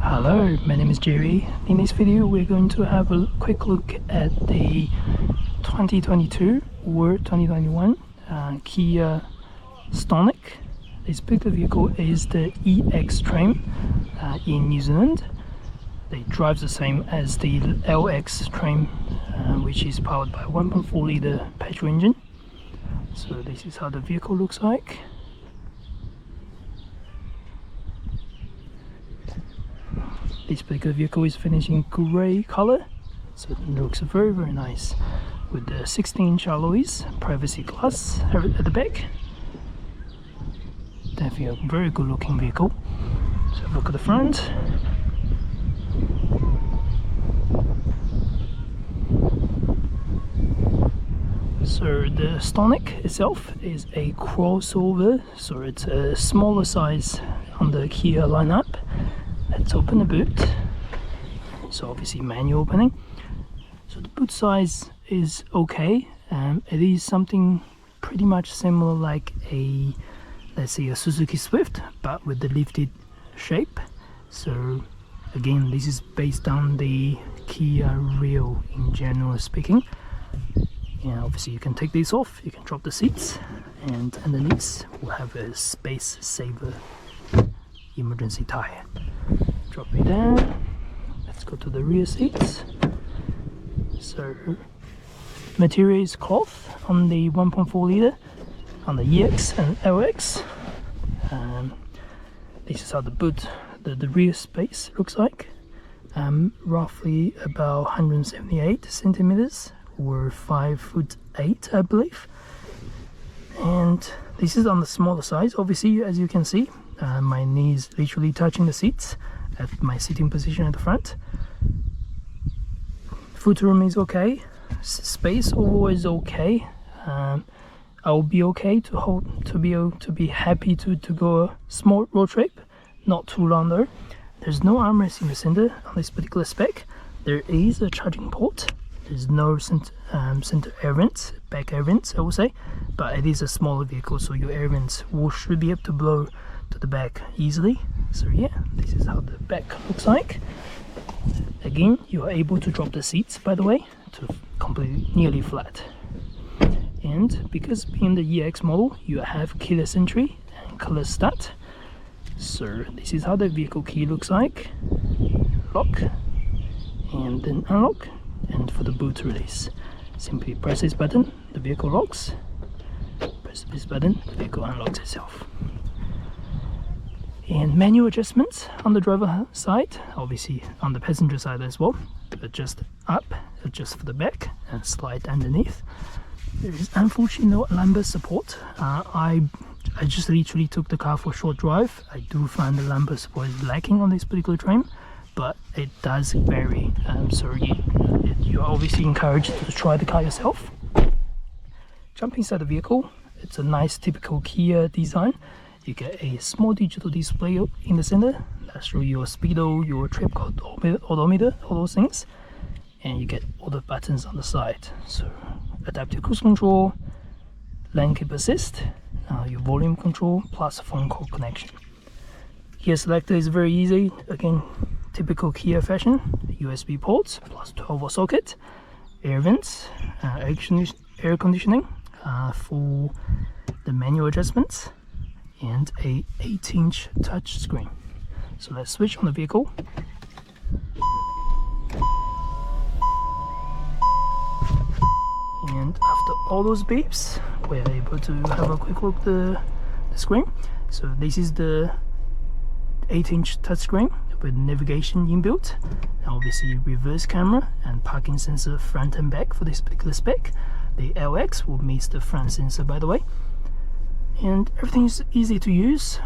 Hello, my name is Jerry. In this video we're going to have a quick look at the 2022 or 2021 Kia Stonic. This particular vehicle is the EX trim in New Zealand. It drives the same as the LX trim, which is powered by a 1.4 litre petrol engine. So this is how the vehicle looks like. This particular vehicle is finished in grey colour, so it looks very nice, with the 16-inch alloys, privacy glass at the back. Definitely a very good looking vehicle. So look at the front. So the Stonic itself is a crossover, so it's a smaller size on the Kia lineup. Let's open the boot. So obviously manual opening. So the boot size is okay. It is something pretty much similar like a, let's say, a Suzuki Swift, but with the lifted shape. So again, this is based on the Kia Rio in general speaking. Yeah, obviously you can take these off, you can drop the seats, and underneath we'll have a space saver emergency tire. Drop it down. Let's go to the rear seats. So material is cloth on the 1.4 litre, on the EX and LX. This is how the boot, the rear space looks like. Roughly about 178 centimeters or 5'8", I believe. And this is on the smaller size. Obviously, as you can see, my knees literally touching the seats at my sitting position at the front. Footroom is okay. Space overall is okay. I'll be okay to be happy to go a small road trip, not too long though. There's no armrest in the center on this particular spec. There is a charging port. There's no center air vents, back air vents I will say, but it is a smaller vehicle, so your air vents should be able to blow to the back easily. So yeah, this is how the back looks like. Again, you are able to drop the seats, by the way, to completely nearly flat. And because being the EX model, you have keyless entry and keyless start. So this is how the vehicle key looks like. Lock and then unlock. And for the boot release, simply press this button, the vehicle locks. Press this button, the vehicle unlocks itself. And manual adjustments on the driver side, obviously on the passenger side as well. Adjust up, adjust for the back, and slide underneath. There is unfortunately no lumbar support. I just literally took the car for a short drive. I do find the lumbar support is lacking on this particular trim, but it does vary. So you're obviously encouraged to try the car yourself. Jump inside the vehicle. It's a nice typical Kia design. You get a small digital display in the center that shows your speedo, your trip code, odometer, all those things. And you get all the buttons on the side. So adaptive cruise control, lane keep assist, your volume control, plus a phone call connection. Gear selector is very easy. Again, typical Kia fashion. USB ports plus 12-volt socket, air vents, air conditioning for the manual adjustments, and a 8-inch touch screen. So let's switch on the vehicle. And after all those beeps, we're able to have a quick look at the screen. So this is the 8-inch touchscreen with navigation inbuilt, and obviously reverse camera and parking sensor front and back for this particular spec. The LX will miss the front sensor, by the way. And everything is easy to use.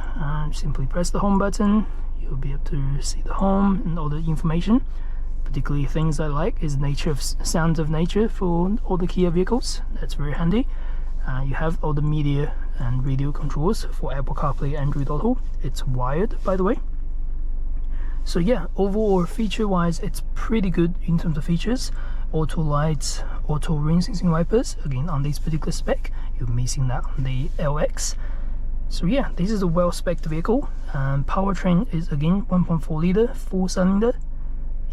Simply press the home button, you'll be able to see the home and all the information. Particularly things I like is sounds of nature for all the Kia vehicles. That's very handy. You have all the media and radio controls for Apple CarPlay, Android Auto. It's wired, by the way. So yeah, overall feature wise it's pretty good in terms of features. Auto lights, auto rain sensing wipers, again on this particular spec, you're missing that on the LX. So yeah, this is a well-spec'd vehicle. Powertrain is again 1.4 liter 4-cylinder,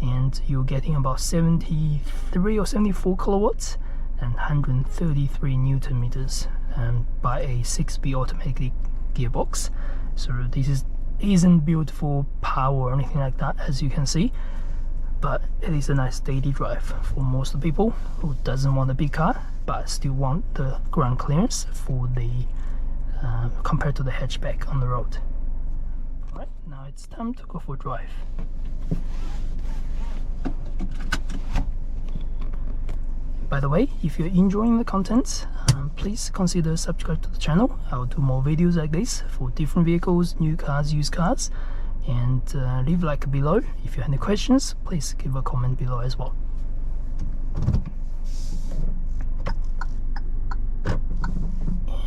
and you're getting about 73 or 74 kilowatts and 133 newton meters by a 6-speed automatic gearbox. So this isn't built for power or anything like that, as you can see, but it is a nice daily drive for most of the people who doesn't want a big car but still want the ground clearance for the compared to the hatchback on the road. Alright, now it's time to go for a drive. By the way, if you're enjoying the content, please consider subscribe to the channel. I'll do more videos like this for different vehicles, new cars, used cars, and leave a like below. If you have any questions, please give a comment below as well.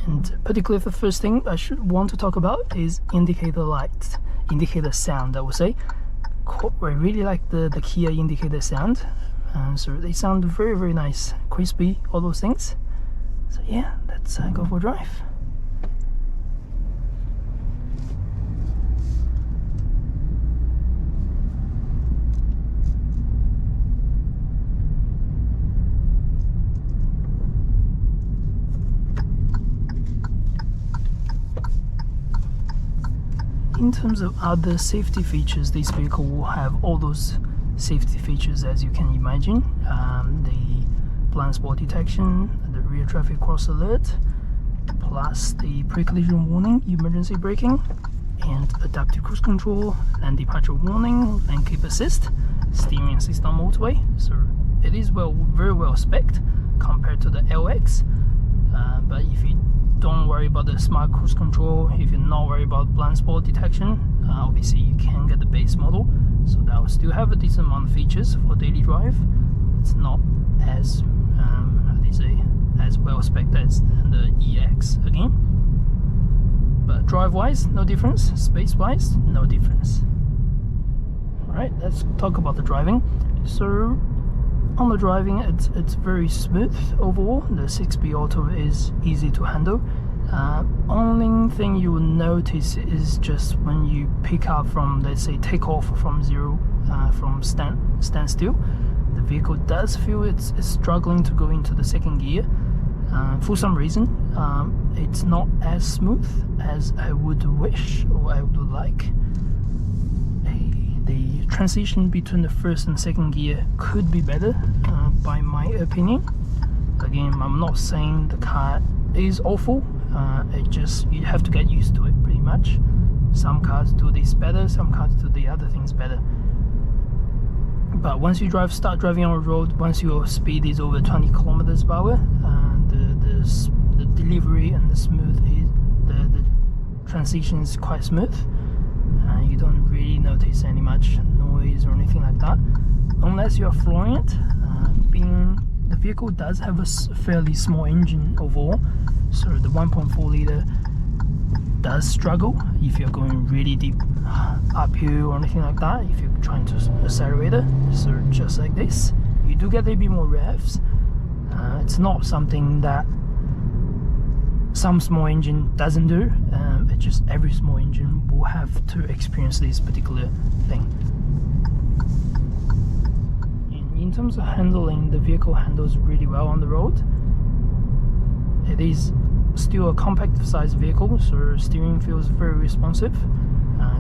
And particularly the first thing I should want to talk about is indicator lights, indicator sound, I would say. I really like the Kia indicator sound. So they sound very, very nice, crispy, all those things. So yeah, let's go for a drive. In terms of other safety features, this vehicle will have all those safety features as you can imagine. The blind spot detection, the rear traffic cross alert, plus the pre-collision warning, emergency braking, and adaptive cruise control, lane departure warning, lane keep assist, steering assist on motorway. So it is very well spec'd compared to the LX. But if you don't worry about the smart cruise control, if you're not worried about blind spot detection, obviously you can get the base model. So that will still have a decent amount of features for daily drive. It's not as how do you say, as well spec'd as the EX again. But drive-wise, no difference. Space-wise, no difference. Alright, let's talk about the driving. So on the driving, it's very smooth overall. The 6-speed auto is easy to handle. Only thing you will notice is just when you pick up from, let's say, take off from zero, from standstill, the vehicle does feel it's struggling to go into the second gear. For some reason, it's not as smooth as I would wish or I would like. The transition between the first and second gear could be better, by my opinion. Again, I'm not saying the car is awful. It just, you have to get used to it pretty much. Some cars do this better, some cars do the other things better. But once you start driving on the road, once your speed is over 20 kilometers per hour, the delivery and the transition is quite smooth. You don't really notice any much noise or anything like that, unless you are flooring it. Being the vehicle does have a fairly small engine overall, so the 1.4 liter does struggle if you're going really deep uphill or anything like that. If you're trying to accelerate it, so just like this, you do get a bit more revs. It's not something that some small engine doesn't do. It's just every small engine will have to experience this particular thing. In terms of handling, the vehicle handles really well on the road. It is still a compact size vehicle, so steering feels very responsive.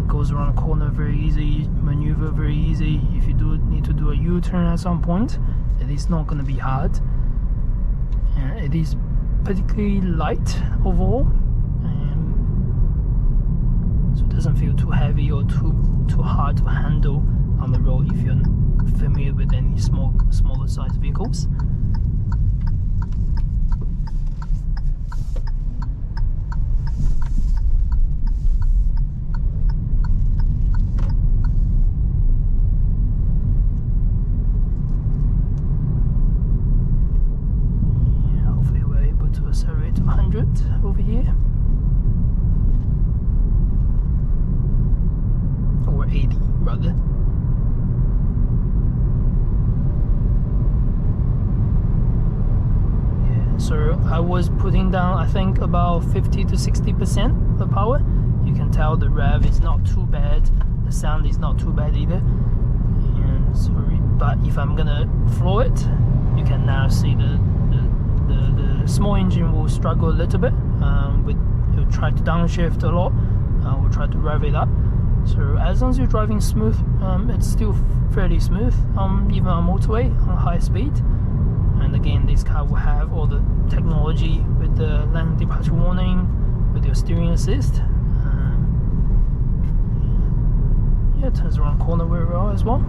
Goes around a corner very easy, maneuver very easy. If you do need to do a U-turn at some point, it is not going to be hard. It is particularly light overall, so it doesn't feel too heavy or too hard to handle on the road if you're familiar with any smaller size vehicles. Accelerate to 100 over here, or 80 rather. Yeah, so I was putting down, I think, about 50 to 60% of power. You can tell the rev is not too bad, the sound is not too bad either. And sorry, but if I'm gonna floor it, you can now see the small engine will struggle a little bit. It'll try to downshift a lot. We'll try to rev it up. So as long as you're driving smooth, it's still fairly smooth, even on motorway, on high speed. And again, this car will have all the technology with the lane departure warning, with your steering assist. Yeah, it turns around corner very well as well.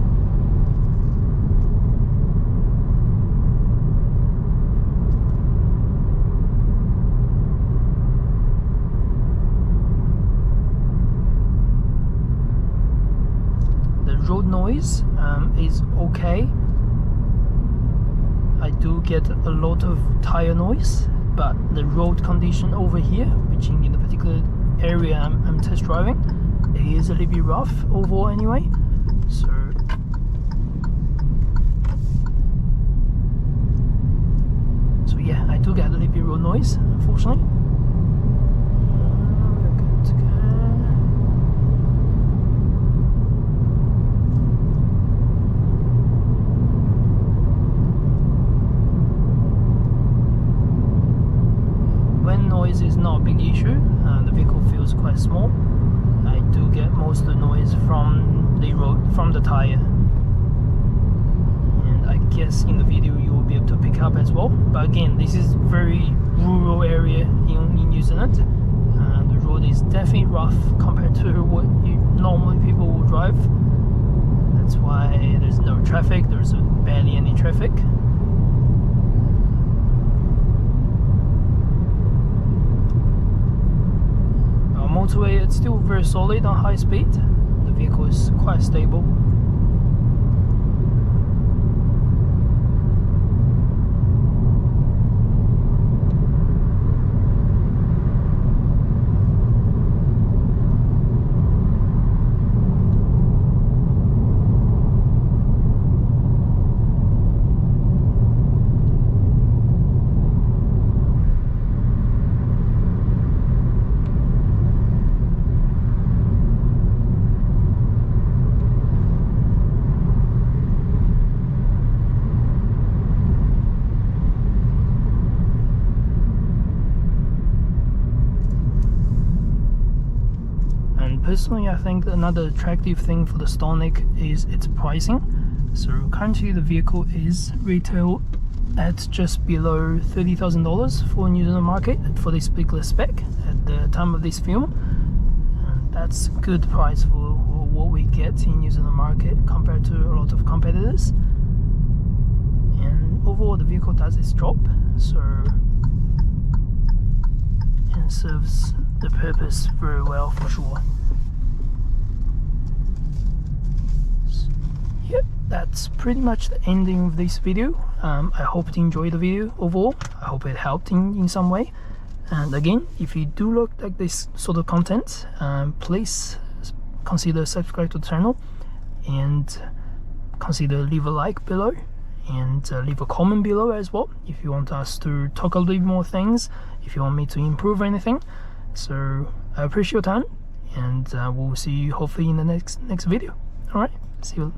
Road noise is okay. I do get a lot of tire noise, but the road condition over here, which in the particular area I'm test driving, it is a little bit rough overall anyway. So yeah, I do get a little bit road noise, unfortunately. Noise is not a big issue. The vehicle feels quite small. I do get most of the noise from the road, from the tire, and I guess in the video you will be able to pick up as well. But again, this is very rural area in New Zealand. The road is definitely rough compared to what normally people will drive. That's why there's no traffic. There's barely any traffic. Motorway, it's still very solid on high speed. The vehicle is quite stable. Personally, I think another attractive thing for the Stonic is its pricing. So currently the vehicle is retailed at just below $30,000 for New Zealand market for this particular spec at the time of this film. And that's good price for what we get in New Zealand market compared to a lot of competitors. And overall the vehicle does its job, so it serves the purpose very well for sure. Yep, that's pretty much the ending of this video. I hope you enjoyed the video overall. I hope it helped in some way. And again, if you do look like this sort of content, please consider subscribe to the channel, and consider leave a like below, and leave a comment below as well if you want us to talk a little bit more things, if you want me to improve anything. So I appreciate your time, and we'll see you hopefully in the next video. All right, see you.